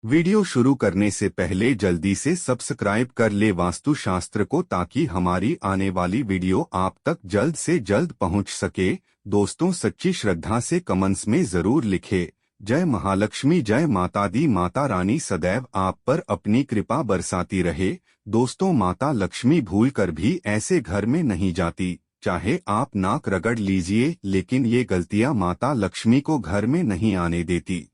Video शुरू करने से पहले जल्दी से सब्सक्राइब कर ले वास्तुशास्त्र को, ताकि हमारी आने वाली वीडियो आप तक जल्द से जल्द पहुंच सके। दोस्तों, सच्ची श्रद्धा से कमेंट्स में जरूर लिखे, जय महालक्ष्मी, जय माता दी। माता रानी सदैव आप पर अपनी कृपा बरसाती रहे। दोस्तों, माता लक्ष्मी भूल कर भी ऐसे घर में नहीं जाती। चाहे आप नाक रगड़ लीजिए, लेकिन ये गलतियां माता लक्ष्मी को घर में नहीं आने देती।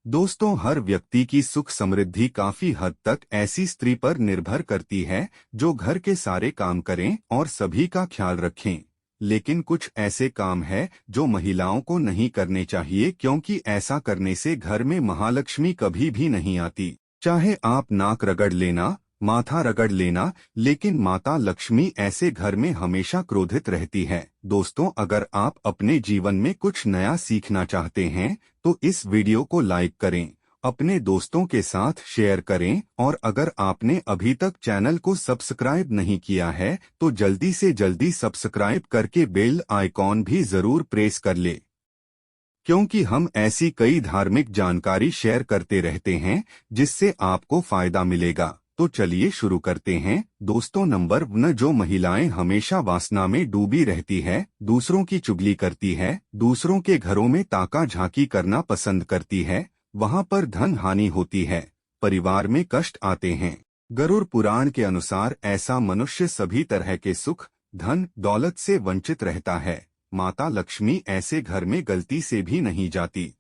दोस्तों, हर व्यक्ति की सुख समृद्धि काफी हद तक ऐसी स्त्री पर निर्भर करती है जो घर के सारे काम करें और सभी का ख्याल रखें। लेकिन कुछ ऐसे काम हैं जो महिलाओं को नहीं करने चाहिए, क्योंकि ऐसा करने से घर में महालक्ष्मी कभी भी नहीं आती। चाहे आप नाक रगड़ लेना, माथा रगड़ लेना, लेकिन माता लक्ष्मी ऐसे घर में हमेशा क्रोधित रहती है। दोस्तों, अगर आप अपने जीवन में कुछ नया सीखना चाहते हैं तो इस वीडियो को लाइक करें, अपने दोस्तों के साथ शेयर करें, और अगर आपने अभी तक चैनल को सब्सक्राइब नहीं किया है तो जल्दी से जल्दी सब्सक्राइब करके बेल आइकॉन भी जरूर प्रेस कर ले, क्योंकि हम ऐसी कई धार्मिक जानकारी शेयर करते रहते हैं जिससे आपको फायदा मिलेगा। तो चलिए शुरू करते हैं। दोस्तों, नंबर 1, जो महिलाएं हमेशा वासना में डूबी रहती है, दूसरों की चुगली करती है, दूसरों के घरों में ताका झांकी करना पसंद करती है, वहां पर धन हानि होती है, परिवार में कष्ट आते हैं। गरुड़ पुराण के अनुसार ऐसा मनुष्य सभी तरह के सुख, धन, दौलत से वंचित रहता है। माता लक्ष्मी ऐसे घर में गलती से भी नहीं जाती।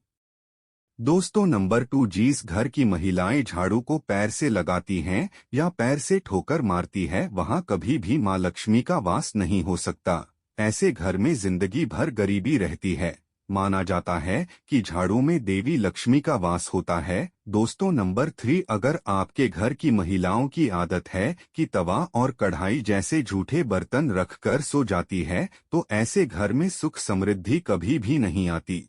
दोस्तों, नंबर 2, जिस घर की महिलाएं झाड़ू को पैर से लगाती हैं या पैर से ठोकर मारती है, वहां कभी भी मां लक्ष्मी का वास नहीं हो सकता। ऐसे घर में जिंदगी भर गरीबी रहती है। माना जाता है कि झाड़ू में देवी लक्ष्मी का वास होता है। दोस्तों, नंबर 3, अगर आपके घर की महिलाओं की आदत है कि तवा और कढ़ाई जैसे झूठे बर्तन रखकर सो जाती है, तो ऐसे घर में सुख समृद्धि कभी भी नहीं आती।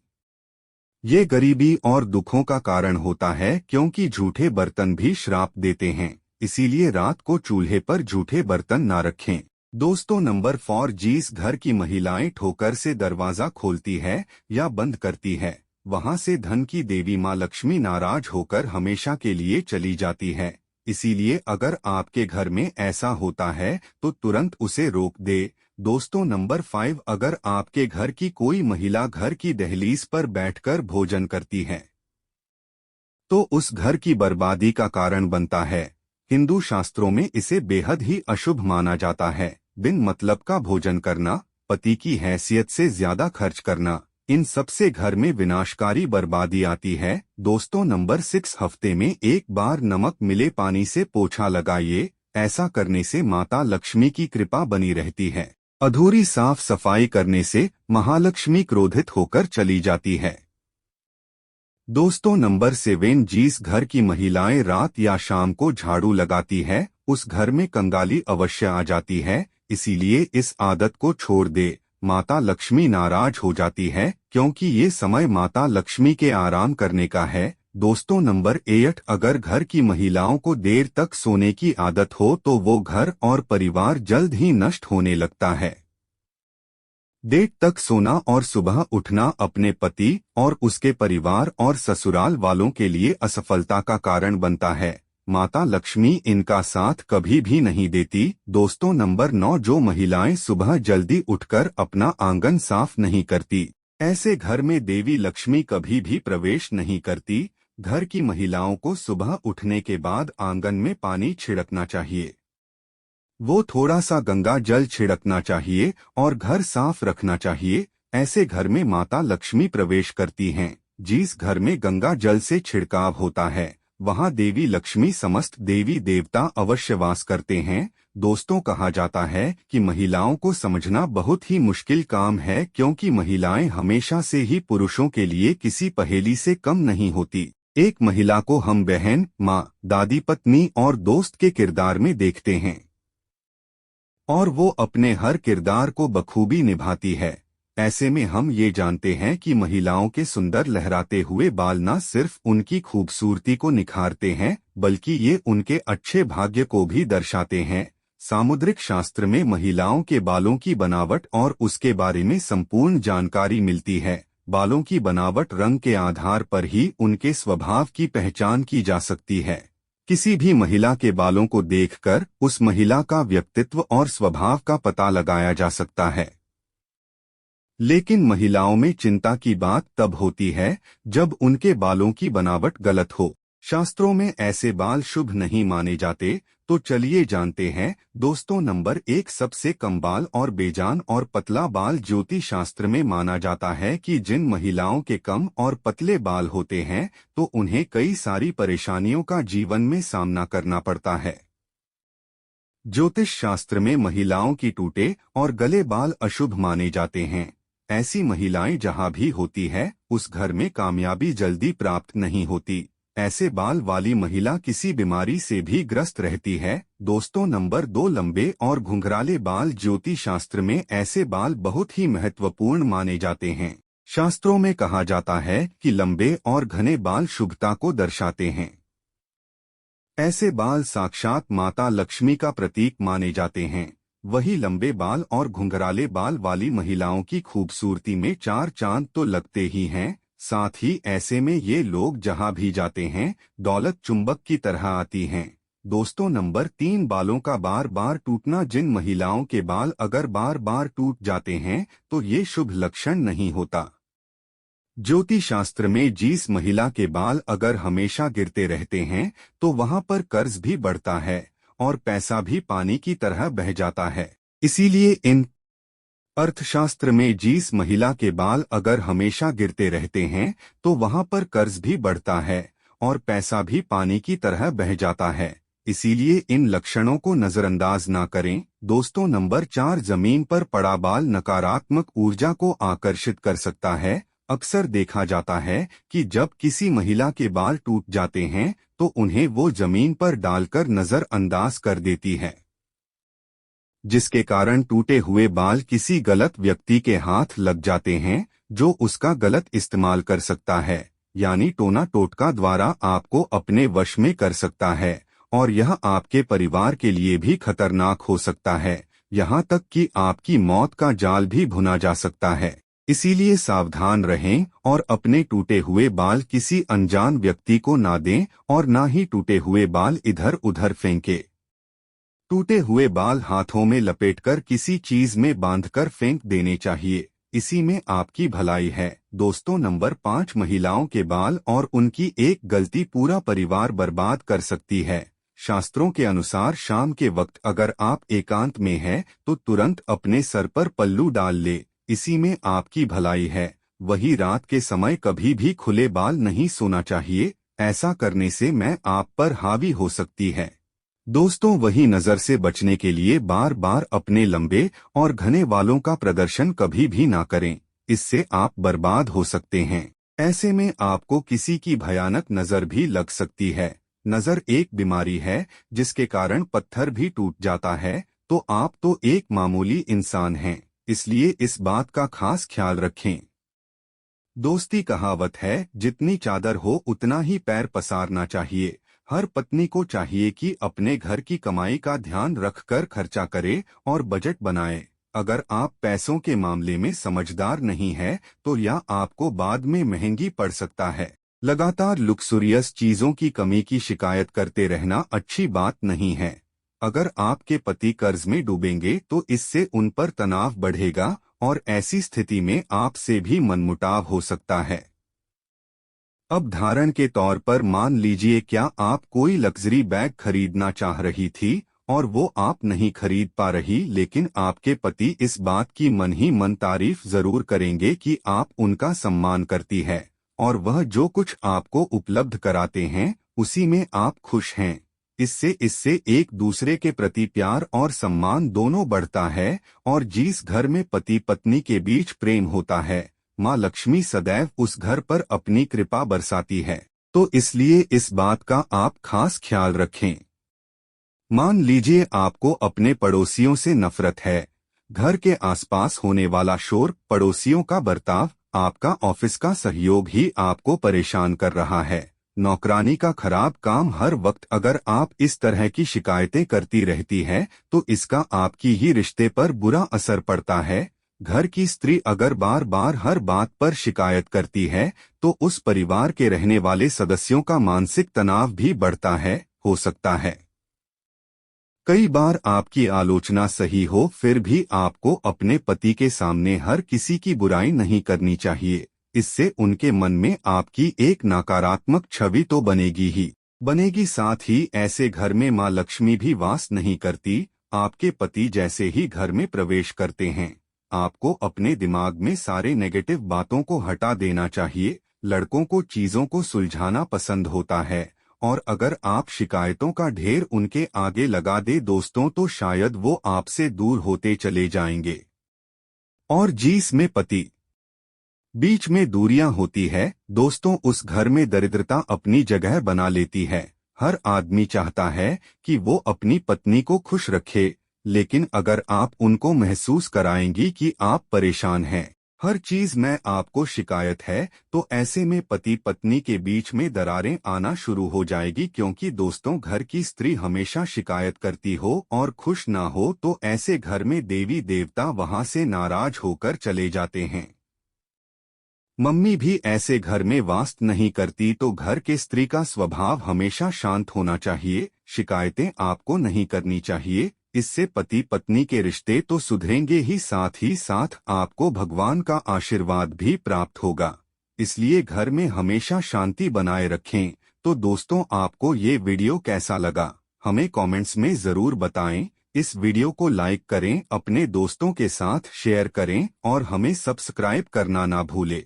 ये गरीबी और दुखों का कारण होता है, क्योंकि झूठे बर्तन भी श्राप देते हैं। इसीलिए रात को चूल्हे पर झूठे बर्तन ना रखें। दोस्तों, नंबर 4, जिस घर की महिलाएं ठोकर से दरवाजा खोलती है या बंद करती है, वहां से धन की देवी मां लक्ष्मी नाराज होकर हमेशा के लिए चली जाती है। इसीलिए अगर आपके घर में ऐसा होता है तो तुरंत उसे रोक दे। दोस्तों, नंबर 5, अगर आपके घर की कोई महिला घर की दहलीज पर बैठकर भोजन करती है तो उस घर की बर्बादी का कारण बनता है। हिंदू शास्त्रों में इसे बेहद ही अशुभ माना जाता है। बिन मतलब का भोजन करना, पति की हैसियत से ज्यादा खर्च करना, इन सब से घर में विनाशकारी बर्बादी आती है। दोस्तों, नंबर 6, हफ्ते में एक बार नमक मिले पानी से पोछा लगाइए। ऐसा करने से माता लक्ष्मी की कृपा बनी रहती है। अधूरी साफ सफाई करने से महालक्ष्मी क्रोधित होकर चली जाती है। दोस्तों, नंबर 7, जिस घर की महिलाएं रात या शाम को झाड़ू लगाती है, उस घर में कंगाली अवश्य आ जाती है। इसीलिए इस आदत को छोड़ दे। माता लक्ष्मी नाराज हो जाती है, क्योंकि ये समय माता लक्ष्मी के आराम करने का है। दोस्तों, नंबर 8, अगर घर की महिलाओं को देर तक सोने की आदत हो तो वो घर और परिवार जल्द ही नष्ट होने लगता है। देर तक सोना और सुबह उठना अपने पति और उसके परिवार और ससुराल वालों के लिए असफलता का कारण बनता है। माता लक्ष्मी इनका साथ कभी भी नहीं देती। दोस्तों, नंबर 9, जो महिलाएं सुबह जल्दी उठकर अपना आंगन साफ नहीं करती, ऐसे घर में देवी लक्ष्मी कभी भी प्रवेश नहीं करती। घर की महिलाओं को सुबह उठने के बाद आंगन में पानी छिड़कना चाहिए। वो थोड़ा सा गंगा जल छिड़कना चाहिए और घर साफ रखना चाहिए। ऐसे घर में माता लक्ष्मी प्रवेश करती हैं। जिस घर में गंगा जल से छिड़काव होता है, वहां देवी लक्ष्मी समस्त देवी देवता अवश्य वास करते हैं। दोस्तों, कहा जाता है कि महिलाओं को समझना बहुत ही मुश्किल काम है, क्योंकि महिलाएं हमेशा से ही पुरुषों के लिए किसी पहेली से कम नहीं होती। एक महिला को हम बहन, माँ, दादी, पत्नी और दोस्त के किरदार में देखते हैं, और वो अपने हर किरदार को बखूबी निभाती है। ऐसे में हम ये जानते हैं कि महिलाओं के सुंदर लहराते हुए बाल न सिर्फ उनकी खूबसूरती को निखारते हैं, बल्कि ये उनके अच्छे भाग्य को भी दर्शाते हैं। सामुद्रिक शास्त्र में महिलाओं के बालों की बनावट और उसके बारे में संपूर्ण जानकारी मिलती है। बालों की बनावट रंग के आधार पर ही उनके स्वभाव की पहचान की जा सकती है। किसी भी महिला के बालों को देखकर उस महिला का व्यक्तित्व और स्वभाव का पता लगाया जा सकता है। लेकिन महिलाओं में चिंता की बात तब होती है जब उनके बालों की बनावट गलत हो। शास्त्रों में ऐसे बाल शुभ नहीं माने जाते, तो चलिए जानते हैं दोस्तों। नंबर 1, सबसे कम बाल और बेजान और पतला बाल। ज्योतिष शास्त्र में माना जाता है कि जिन महिलाओं के कम और पतले बाल होते हैं तो उन्हें कई सारी परेशानियों का जीवन में सामना करना पड़ता है। ज्योतिष शास्त्र में महिलाओं की टूटे और गले बाल अशुभ माने जाते हैं। ऐसी महिलाएं जहां भी होती है उस घर में कामयाबी जल्दी प्राप्त नहीं होती। ऐसे बाल वाली महिला किसी बीमारी से भी ग्रस्त रहती है। दोस्तों नंबर 2, लंबे और घुंघराले बाल। ज्योतिष शास्त्र में ऐसे बाल बहुत ही महत्वपूर्ण माने जाते हैं। शास्त्रों में कहा जाता है कि लंबे और घने बाल शुभता को दर्शाते हैं। ऐसे बाल साक्षात माता लक्ष्मी का प्रतीक माने जाते हैं। वही लंबे बाल और घुंघराले बाल वाली महिलाओं की खूबसूरती में चार चांद तो लगते ही हैं। साथ ही ऐसे में ये लोग जहां भी जाते हैं दौलत चुंबक की तरह आती हैं। दोस्तों नंबर 3, बालों का बार बार टूटना। जिन महिलाओं के बाल अगर बार बार टूट जाते हैं तो ये शुभ लक्षण नहीं होता। ज्योतिष शास्त्र में जिस महिला के बाल अगर हमेशा गिरते रहते हैं तो वहां पर कर्ज भी बढ़ता है और पैसा भी पानी की तरह बह जाता है। इसीलिए इन अर्थशास्त्र में जिस महिला के बाल अगर हमेशा गिरते रहते हैं तो वहां पर कर्ज भी बढ़ता है और पैसा भी पानी की तरह बह जाता है। इसीलिए इन लक्षणों को नजरअंदाज ना करें। दोस्तों नंबर 4, जमीन पर पड़ा बाल नकारात्मक ऊर्जा को आकर्षित कर सकता है। अक्सर देखा जाता है कि जब किसी महिला के बाल टूट जाते हैं तो उन्हें वो जमीन पर डालकर नजरअंदाज कर देती है, जिसके कारण टूटे हुए बाल किसी गलत व्यक्ति के हाथ लग जाते हैं जो उसका गलत इस्तेमाल कर सकता है, यानी टोना टोटका द्वारा आपको अपने वश में कर सकता है और यह आपके परिवार के लिए भी खतरनाक हो सकता है। यहाँ तक कि आपकी मौत का जाल भी भुना जा सकता है। इसीलिए सावधान रहें और अपने टूटे हुए बाल किसी अनजान व्यक्ति को ना दें और ना ही टूटे हुए बाल इधर उधर फेंकें। टूटे हुए बाल हाथों में लपेटकर किसी चीज में बांधकर फेंक देने चाहिए, इसी में आपकी भलाई है। दोस्तों नंबर 5, महिलाओं के बाल और उनकी एक गलती पूरा परिवार बर्बाद कर सकती है। शास्त्रों के अनुसार शाम के वक्त अगर आप एकांत में हैं तो तुरंत अपने सर पर पल्लू डाल ले, इसी में आपकी भलाई है। वही रात के समय कभी भी खुले बाल नहीं सोना चाहिए, ऐसा करने से मैं आप पर हावी हो सकती है। दोस्तों वही नजर से बचने के लिए बार बार अपने लंबे और घने बालों का प्रदर्शन कभी भी ना करें, इससे आप बर्बाद हो सकते हैं। ऐसे में आपको किसी की भयानक नजर भी लग सकती है। नजर एक बीमारी है जिसके कारण पत्थर भी टूट जाता है, तो आप तो एक मामूली इंसान हैं, इसलिए इस बात का खास ख्याल रखें। दोस्ती कहावत है, जितनी चादर हो उतना ही पैर पसारना चाहिए। हर पत्नी को चाहिए कि अपने घर की कमाई का ध्यान रखकर खर्चा करे और बजट बनाए। अगर आप पैसों के मामले में समझदार नहीं है तो यह आपको बाद में महंगी पड़ सकता है। लगातार लुक्सुरियस चीजों की कमी की शिकायत करते रहना अच्छी बात नहीं है। अगर आपके पति कर्ज में डूबेंगे तो इससे उन पर तनाव बढ़ेगा और ऐसी स्थिति में आपसे भी मनमुटाव हो सकता है। अब उदाहरण के तौर पर मान लीजिए क्या आप कोई लग्जरी बैग खरीदना चाह रही थी और वो आप नहीं खरीद पा रही, लेकिन आपके पति इस बात की मन ही मन तारीफ जरूर करेंगे कि आप उनका सम्मान करती है और वह जो कुछ आपको उपलब्ध कराते हैं उसी में आप खुश हैं। इससे एक दूसरे के प्रति प्यार और सम्मान दोनों बढ़ता है और जिस घर में पति पत्नी के बीच प्रेम होता है माँ लक्ष्मी सदैव उस घर पर अपनी कृपा बरसाती है। तो इसलिए इस बात का आप खास ख्याल रखें। मान लीजिए आपको अपने पड़ोसियों से नफरत है, घर के आसपास होने वाला शोर, पड़ोसियों का बर्ताव, आपका ऑफिस का सहयोग ही आपको परेशान कर रहा है, नौकरानी का खराब काम, हर वक्त अगर आप इस तरह की शिकायतें करती रहती है तो इसका आपकी ही रिश्ते पर बुरा असर पड़ता है। घर की स्त्री अगर बार बार हर बात पर शिकायत करती है तो उस परिवार के रहने वाले सदस्यों का मानसिक तनाव भी बढ़ता है, हो सकता है। कई बार आपकी आलोचना सही हो फिर भी आपको अपने पति के सामने हर किसी की बुराई नहीं करनी चाहिए। इससे उनके मन में आपकी एक नकारात्मक छवि तो बनेगी ही बनेगी, साथ ही ऐसे घर में माँ लक्ष्मी भी वास नहीं करती। आपके पति जैसे ही घर में प्रवेश करते हैं आपको अपने दिमाग में सारे नेगेटिव बातों को हटा देना चाहिए। लड़कों को चीजों को सुलझाना पसंद होता है और अगर आप शिकायतों का ढेर उनके आगे लगा दे दोस्तों तो शायद वो आपसे दूर होते चले जाएंगे। और जिसमें पति बीच में दूरियां होती है दोस्तों उस घर में दरिद्रता अपनी जगह बना लेती है। हर आदमी चाहता है कि वो अपनी पत्नी को खुश रखे, लेकिन अगर आप उनको महसूस कराएंगी कि आप परेशान हैं, हर चीज में आपको शिकायत है, तो ऐसे में पति पत्नी के बीच में दरारें आना शुरू हो जाएगी। क्योंकि दोस्तों घर की स्त्री हमेशा शिकायत करती हो और खुश ना हो तो ऐसे घर में देवी देवता वहां से नाराज होकर चले जाते हैं। मम्मी भी ऐसे घर में वास नहीं करती, तो घर के स्त्री का स्वभाव हमेशा शांत होना चाहिए। शिकायतें आपको नहीं करनी चाहिए। इससे पति पत्नी के रिश्ते तो सुधरेंगे ही साथ आपको भगवान का आशीर्वाद भी प्राप्त होगा। इसलिए घर में हमेशा शांति बनाए रखें। तो दोस्तों आपको ये वीडियो कैसा लगा हमें कमेंट्स में जरूर बताएं। इस वीडियो को लाइक करें, अपने दोस्तों के साथ शेयर करें और हमें सब्सक्राइब करना ना भूलें।